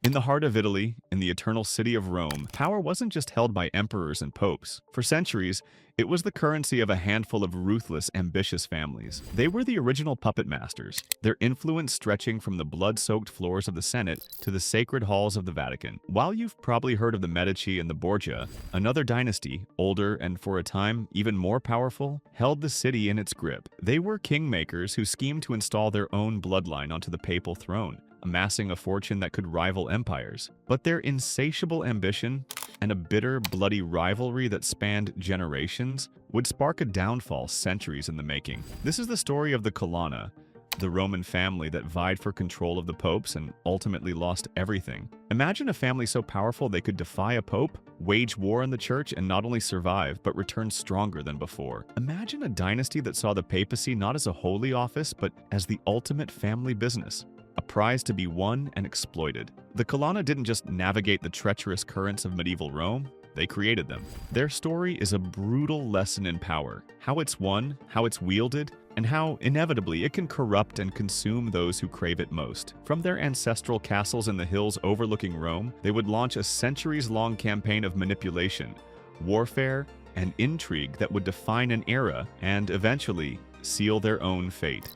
In the heart of Italy, in the eternal city of Rome, power wasn't just held by emperors and popes. For centuries, it was the currency of a handful of ruthless, ambitious families. They were the original puppet masters, their influence stretching from the blood-soaked floors of the Senate to the sacred halls of the Vatican. While you've probably heard of the Medici and the Borgia, another dynasty, older and for a time even more powerful, held the city in its grip. They were kingmakers who schemed to install their own bloodline onto the papal throne, amassing a fortune that could rival empires. But their insatiable ambition and a bitter, bloody rivalry that spanned generations would spark a downfall centuries in the making. This is the story of the Colonna, the Roman family that vied for control of the popes and ultimately lost everything. Imagine a family so powerful they could defy a pope, wage war in the church, and not only survive, but return stronger than before. Imagine a dynasty that saw the papacy not as a holy office, but as the ultimate family business, a prize to be won and exploited. The Colonna didn't just navigate the treacherous currents of medieval Rome, they created them. Their story is a brutal lesson in power, how it's won, how it's wielded, and how, inevitably, it can corrupt and consume those who crave it most. From their ancestral castles in the hills overlooking Rome, they would launch a centuries-long campaign of manipulation, warfare, and intrigue that would define an era and, eventually, seal their own fate.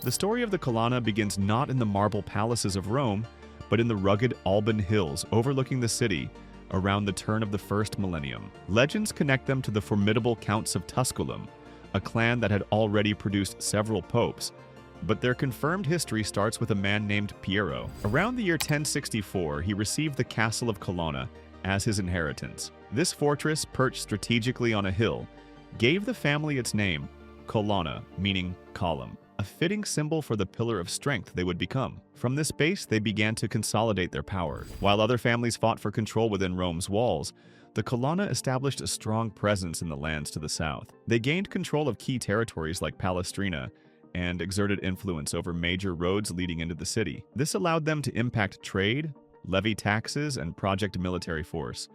The story of the Colonna begins not in the marble palaces of Rome, but in the rugged Alban hills overlooking the city around the turn of the first millennium. Legends connect them to the formidable Counts of Tusculum, a clan that had already produced several popes, but their confirmed history starts with a man named Piero. Around the year 1064, he received the castle of Colonna as his inheritance. This fortress, perched strategically on a hill, gave the family its name, Colonna, meaning column, a fitting symbol for the pillar of strength they would become. From this base, they began to consolidate their power. While other families fought for control within Rome's walls, the Colonna established a strong presence in the lands to the south. They gained control of key territories like Palestrina and exerted influence over major roads leading into the city. This allowed them to impact trade, levy taxes, and project military force,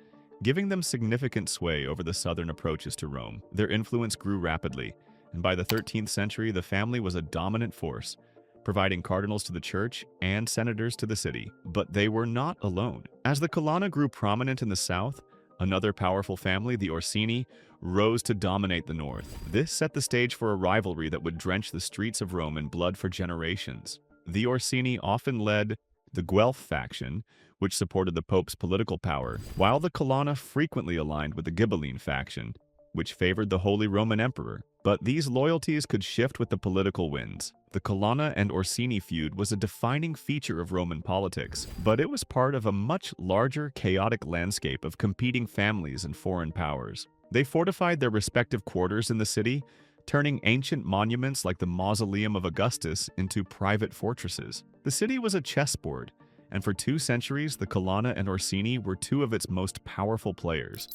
giving them significant sway over the southern approaches to Rome. Their influence grew rapidly, and by the 13th century, the family was a dominant force, providing cardinals to the church and senators to the city. But they were not alone. As the Colonna grew prominent in the south, another powerful family, the Orsini, rose to dominate the north. This set the stage for a rivalry that would drench the streets of Rome in blood for generations. The Orsini often led the Guelph faction, which supported the Pope's political power, while the Colonna frequently aligned with the Ghibelline faction, which favored the Holy Roman Emperor. But these loyalties could shift with the political winds. The Colonna and Orsini feud was a defining feature of Roman politics, but it was part of a much larger, chaotic landscape of competing families and foreign powers. They fortified their respective quarters in the city, turning ancient monuments like the Mausoleum of Augustus into private fortresses. The city was a chessboard, and for 2 centuries, the Colonna and Orsini were 2 of its most powerful players.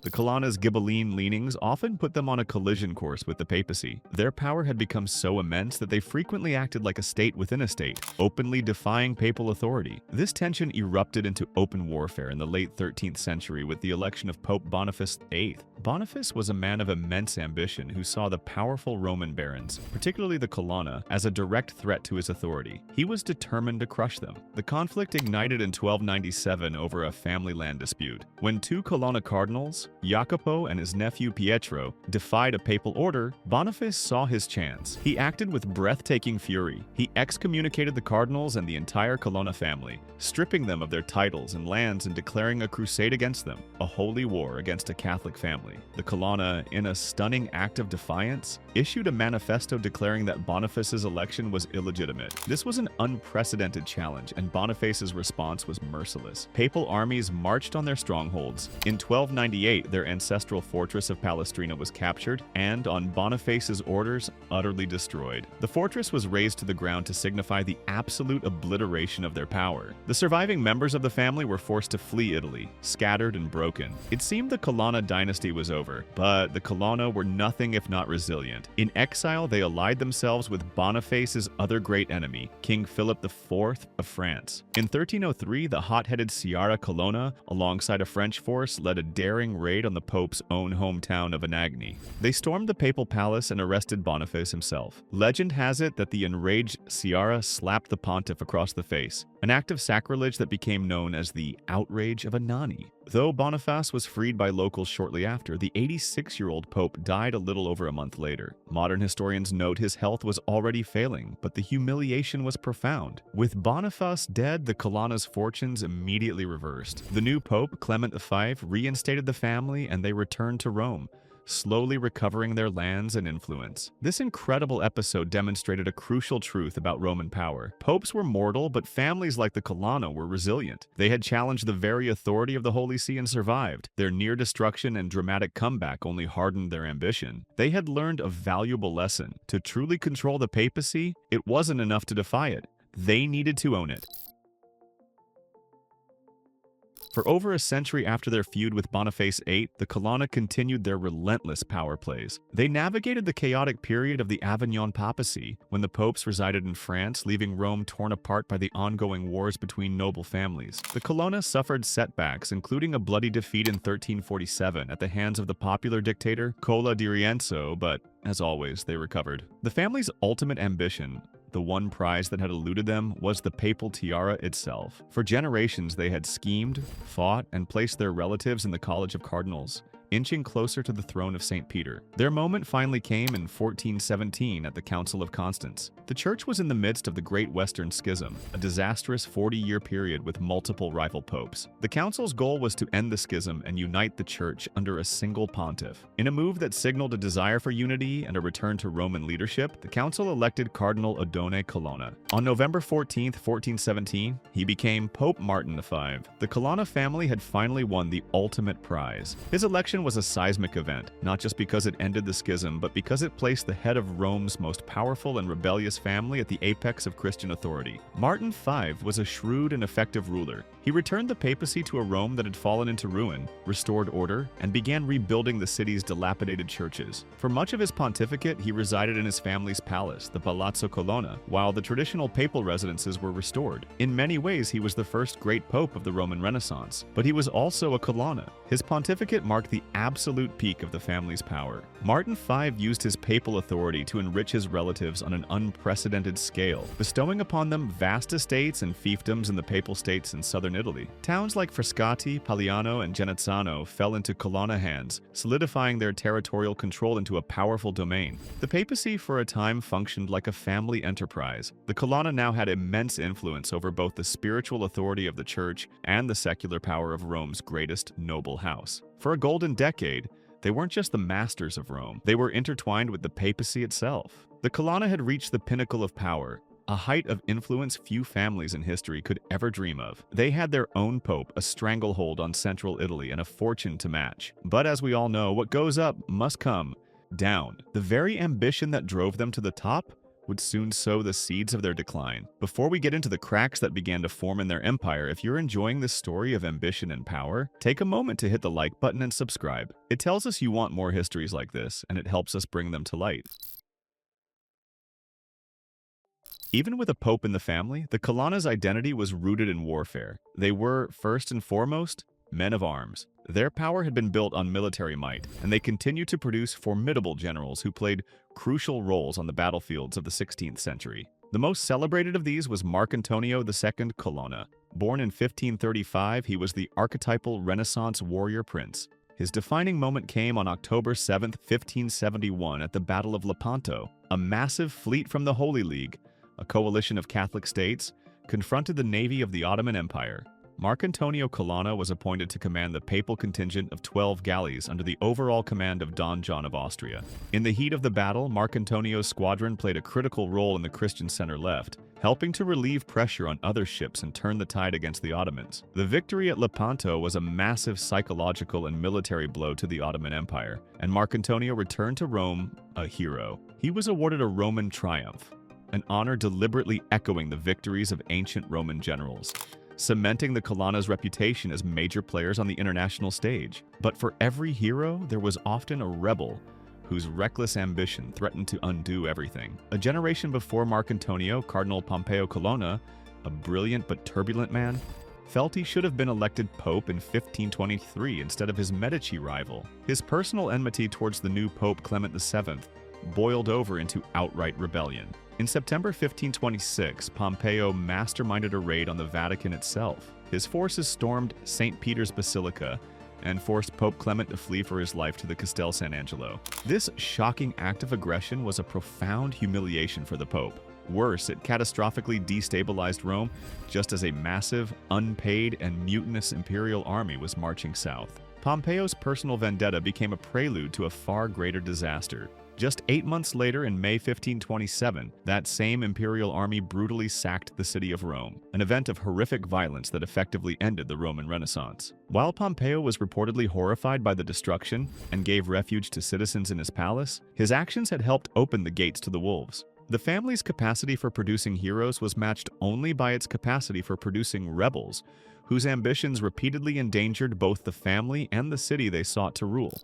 The Colonna's Ghibelline leanings often put them on a collision course with the papacy. Their power had become so immense that they frequently acted like a state within a state, openly defying papal authority. This tension erupted into open warfare in the late 13th century with the election of Pope Boniface VIII. Boniface was a man of immense ambition who saw the powerful Roman barons, particularly the Colonna, as a direct threat to his authority. He was determined to crush them. The conflict ignited in 1297 over a family land dispute. When 2 Colonna cardinals, Jacopo and his nephew Pietro, defied a papal order, Boniface saw his chance. He acted with breathtaking fury. He excommunicated the cardinals and the entire Colonna family, stripping them of their titles and lands and declaring a crusade against them, a holy war against a Catholic family. The Colonna, in a stunning act of defiance, issued a manifesto declaring that Boniface's election was illegitimate. This was an unprecedented challenge, and Boniface's response was merciless. Papal armies marched on their strongholds. In 1298, their ancestral fortress of Palestrina was captured and, on Boniface's orders, utterly destroyed. The fortress was razed to the ground to signify the absolute obliteration of their power. The surviving members of the family were forced to flee Italy, scattered and broken. It seemed the Colonna dynasty was over, but the Colonna were nothing if not resilient. disbandment. In exile, they allied themselves with Boniface's other great enemy, King Philip IV of France. In 1303, the hot-headed Sciarra Colonna, alongside a French force, led a daring raid on the Pope's own hometown of Anagni. They stormed the papal palace and arrested Boniface himself. Legend has it that the enraged Sciarra slapped the pontiff across the face, an act of sacrilege that became known as the Outrage of Anagni. Though Boniface was freed by locals shortly after, the 86-year-old pope died a little over a month later. Modern historians note his health was already failing, but the humiliation was profound. With Boniface dead, the Colonna's fortunes immediately reversed. The new pope, Clement V, reinstated the family and they returned to Rome, slowly recovering their lands and influence. This incredible episode demonstrated a crucial truth about Roman power. Popes were mortal, but families like the Colonna were resilient. They had challenged the very authority of the Holy See and survived. Their near destruction and dramatic comeback only hardened their ambition. They had learned a valuable lesson. To truly control the papacy, it wasn't enough to defy it. They needed to own it. For over a century after their feud with Boniface VIII, the Colonna continued their relentless power plays. They navigated the chaotic period of the Avignon papacy, when the popes resided in France, leaving Rome torn apart by the ongoing wars between noble families. The Colonna suffered setbacks, including a bloody defeat in 1347 at the hands of the popular dictator Cola di Rienzo, but as always, they recovered. The family's ultimate ambition, the one prize that had eluded them, was the papal tiara itself. For generations, they had schemed, fought, and placed their relatives in the College of Cardinals, inching closer to the throne of St. Peter. Their moment finally came in 1417 at the Council of Constance. The church was in the midst of the Great Western Schism, a disastrous 40-year period with multiple rival popes. The council's goal was to end the schism and unite the church under a single pontiff. In a move that signaled a desire for unity and a return to Roman leadership, the council elected Cardinal Oddone Colonna. On November 14, 1417, he became Pope Martin V. The Colonna family had finally won the ultimate prize. His election was a seismic event, not just because it ended the schism, but because it placed the head of Rome's most powerful and rebellious family at the apex of Christian authority. Martin V was a shrewd and effective ruler. He returned the papacy to a Rome that had fallen into ruin, restored order, and began rebuilding the city's dilapidated churches. For much of his pontificate, he resided in his family's palace, the Palazzo Colonna, while the traditional papal residences were restored. In many ways, he was the first great pope of the Roman Renaissance, but he was also a Colonna. His pontificate marked the absolute peak of the family's power. Martin V used his papal authority to enrich his relatives on an unprecedented scale, bestowing upon them vast estates and fiefdoms in the papal states in southern Italy. Towns like Frascati, Pagliano, and Genazzano fell into Colonna hands, solidifying their territorial control into a powerful domain. The papacy for a time functioned like a family enterprise. The Colonna now had immense influence over both the spiritual authority of the church and the secular power of Rome's greatest noble house. For a golden decade, they weren't just the masters of Rome, they were intertwined with the papacy itself. The Colonna had reached the pinnacle of power, a height of influence few families in history could ever dream of. They had their own pope, a stranglehold on central Italy, and a fortune to match. But as we all know, what goes up must come down. The very ambition that drove them to the top would soon sow the seeds of their decline. Before we get into the cracks that began to form in their empire, if you're enjoying this story of ambition and power, take a moment to hit the like button and subscribe. It tells us you want more histories like this, and it helps us bring them to light. Even with a pope in the family, the Colonna's identity was rooted in warfare. They were, first and foremost, men of arms. Their power had been built on military might, and they continued to produce formidable generals who played crucial roles on the battlefields of the 16th century. The most celebrated of these was Marcantonio II Colonna. Born in 1535, he was the archetypal Renaissance warrior prince. His defining moment came on October 7, 1571 at the Battle of Lepanto. A massive fleet from the Holy League, a coalition of Catholic states, confronted the navy of the Ottoman Empire. Marcantonio Colonna was appointed to command the papal contingent of 12 galleys under the overall command of Don John of Austria. In the heat of the battle, Marcantonio's squadron played a critical role in the Christian center left, helping to relieve pressure on other ships and turn the tide against the Ottomans. The victory at Lepanto was a massive psychological and military blow to the Ottoman Empire, and Marcantonio returned to Rome a hero. He was awarded a Roman triumph, an honor deliberately echoing the victories of ancient Roman generals, cementing the Colonna's reputation as major players on the international stage. But for every hero, there was often a rebel whose reckless ambition threatened to undo everything. A generation before Marcantonio, Cardinal Pompeo Colonna, a brilliant but turbulent man, felt he should have been elected pope in 1523 instead of his Medici rival. His personal enmity towards the new Pope Clement VII boiled over into outright rebellion. In September 1526, Pompeo masterminded a raid on the Vatican itself. His forces stormed St. Peter's Basilica and forced Pope Clement to flee for his life to the Castel San Angelo. This shocking act of aggression was a profound humiliation for the Pope. Worse, it catastrophically destabilized Rome just as a massive, unpaid, and mutinous imperial army was marching south. Pompeo's personal vendetta became a prelude to a far greater disaster. Just 8 months later, in May 1527, that same imperial army brutally sacked the city of Rome, an event of horrific violence that effectively ended the Roman Renaissance. While Pompeo was reportedly horrified by the destruction and gave refuge to citizens in his palace, his actions had helped open the gates to the wolves. The family's capacity for producing heroes was matched only by its capacity for producing rebels, whose ambitions repeatedly endangered both the family and the city they sought to rule.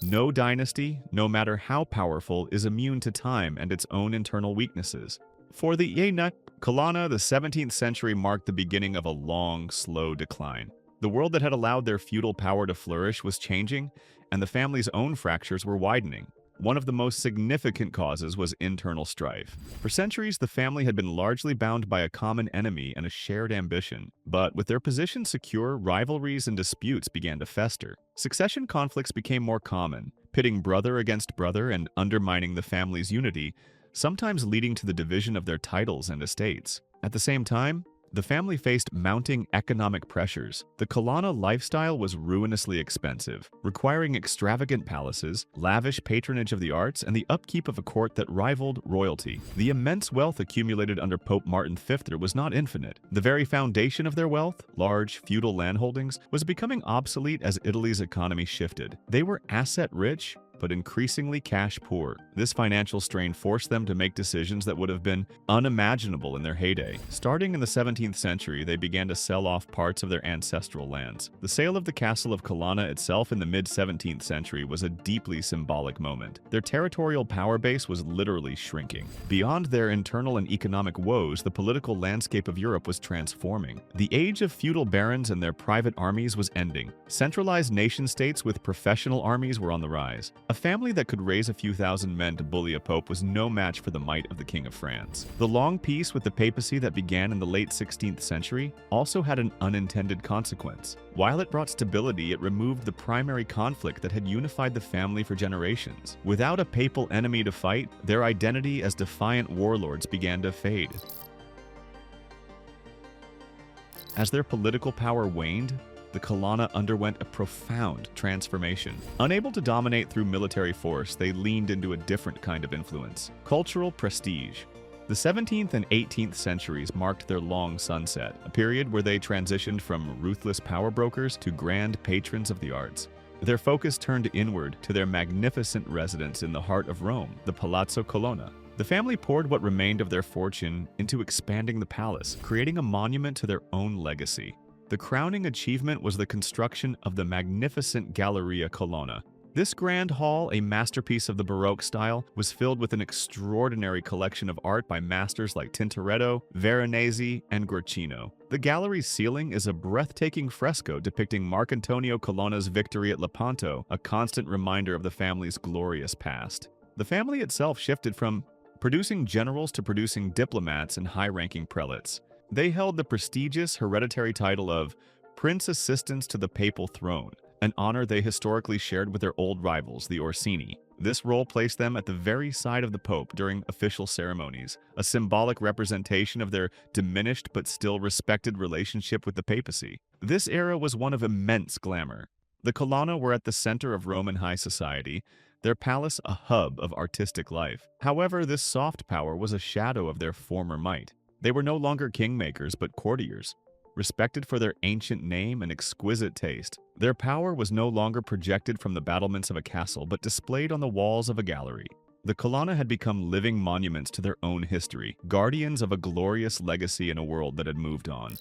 No dynasty, no matter how powerful, is immune to time and its own internal weaknesses. For the Colonna, the 17th century marked the beginning of a long, slow decline. The world that had allowed their feudal power to flourish was changing, and the family's own fractures were widening. One of the most significant causes was internal strife. For centuries, the family had been largely bound by a common enemy and a shared ambition. But with their position secure, rivalries and disputes began to fester. Succession conflicts became more common, pitting brother against brother and undermining the family's unity, sometimes leading to the division of their titles and estates. At the same time, the family faced mounting economic pressures. The Colonna lifestyle was ruinously expensive, requiring extravagant palaces, lavish patronage of the arts, and the upkeep of a court that rivaled royalty. The immense wealth accumulated under Pope Martin V was not infinite. The very foundation of their wealth, large feudal landholdings, was becoming obsolete as Italy's economy shifted. They were asset-rich, but increasingly cash-poor. This financial strain forced them to make decisions that would have been unimaginable in their heyday. Starting in the 17th century, they began to sell off parts of their ancestral lands. The sale of the castle of Colonna itself in the mid-17th century was a deeply symbolic moment. Their territorial power base was literally shrinking. Beyond their internal and economic woes, the political landscape of Europe was transforming. The age of feudal barons and their private armies was ending. Centralized nation-states with professional armies were on the rise. A family that could raise a few thousand men to bully a pope was no match for the might of the King of France. The long peace with the papacy that began in the late 16th century also had an unintended consequence. While it brought stability, it removed the primary conflict that had unified the family for generations. Without a papal enemy to fight, their identity as defiant warlords began to fade. As their political power waned, the Colonna underwent a profound transformation. Unable to dominate through military force, they leaned into a different kind of influence: cultural prestige. The 17th and 18th centuries marked their long sunset, a period where they transitioned from ruthless power brokers to grand patrons of the arts. Their focus turned inward to their magnificent residence in the heart of Rome, the Palazzo Colonna. The family poured what remained of their fortune into expanding the palace, creating a monument to their own legacy. The crowning achievement was the construction of the magnificent Galleria Colonna. This grand hall, a masterpiece of the Baroque style, was filled with an extraordinary collection of art by masters like Tintoretto, Veronese, and Guercino. The gallery's ceiling is a breathtaking fresco depicting Marcantonio Colonna's victory at Lepanto, a constant reminder of the family's glorious past. The family itself shifted from producing generals to producing diplomats and high-ranking prelates. They held the prestigious hereditary title of Prince Assistants to the Papal Throne, an honor they historically shared with their old rivals, the Orsini. This role placed them at the very side of the Pope during official ceremonies, a symbolic representation of their diminished but still respected relationship with the papacy. This era was one of immense glamour. The Colonna were at the center of Roman high society, their palace a hub of artistic life. However, this soft power was a shadow of their former might. They were no longer kingmakers, but courtiers, respected for their ancient name and exquisite taste. Their power was no longer projected from the battlements of a castle, but displayed on the walls of a gallery. The Colonna had become living monuments to their own history, guardians of a glorious legacy in a world that had moved on.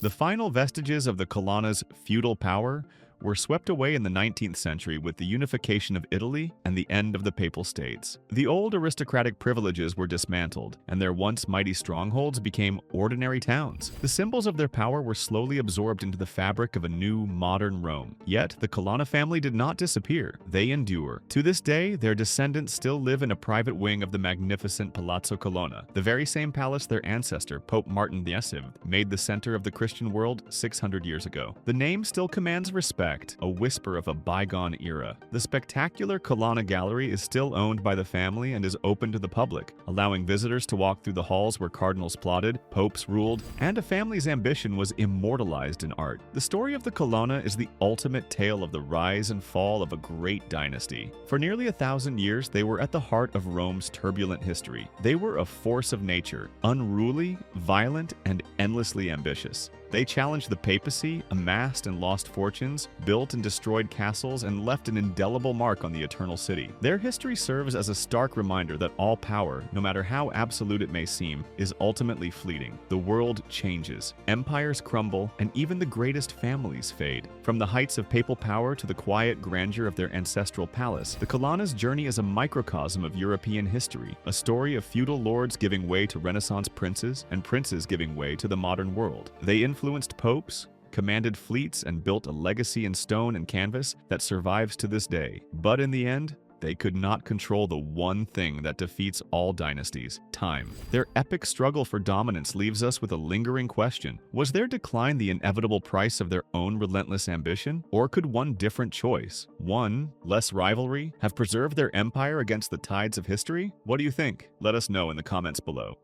The final vestiges of the Colonna's feudal power were swept away in the 19th century with the unification of Italy and the end of the Papal States. The old aristocratic privileges were dismantled, and their once mighty strongholds became ordinary towns. The symbols of their power were slowly absorbed into the fabric of a new, modern Rome. Yet, the Colonna family did not disappear. They endure. To this day, their descendants still live in a private wing of the magnificent Palazzo Colonna, the very same palace their ancestor, Pope Martin VIII, made the center of the Christian world 600 years ago. The name still commands respect, a whisper of a bygone era. The spectacular Colonna Gallery is still owned by the family and is open to the public, allowing visitors to walk through the halls where cardinals plotted, popes ruled, and a family's ambition was immortalized in art. The story of the Colonna is the ultimate tale of the rise and fall of a great dynasty. For nearly 1,000 years, they were at the heart of Rome's turbulent history. They were a force of nature, unruly, violent, and endlessly ambitious. They challenged the papacy, amassed and lost fortunes, built and destroyed castles, and left an indelible mark on the Eternal City. Their history serves as a stark reminder that all power, no matter how absolute it may seem, is ultimately fleeting. The world changes, empires crumble, and even the greatest families fade. From the heights of papal power to the quiet grandeur of their ancestral palace, the Colonna's journey is a microcosm of European history, a story of feudal lords giving way to Renaissance princes, and princes giving way to the modern world. They influenced popes, commanded fleets, and built a legacy in stone and canvas that survives to this day. But in the end, they could not control the one thing that defeats all dynasties: time. Their epic struggle for dominance leaves us with a lingering question. Was their decline the inevitable price of their own relentless ambition? Or could one different choice, one less rivalry, have preserved their empire against the tides of history? What do you think? Let us know in the comments below.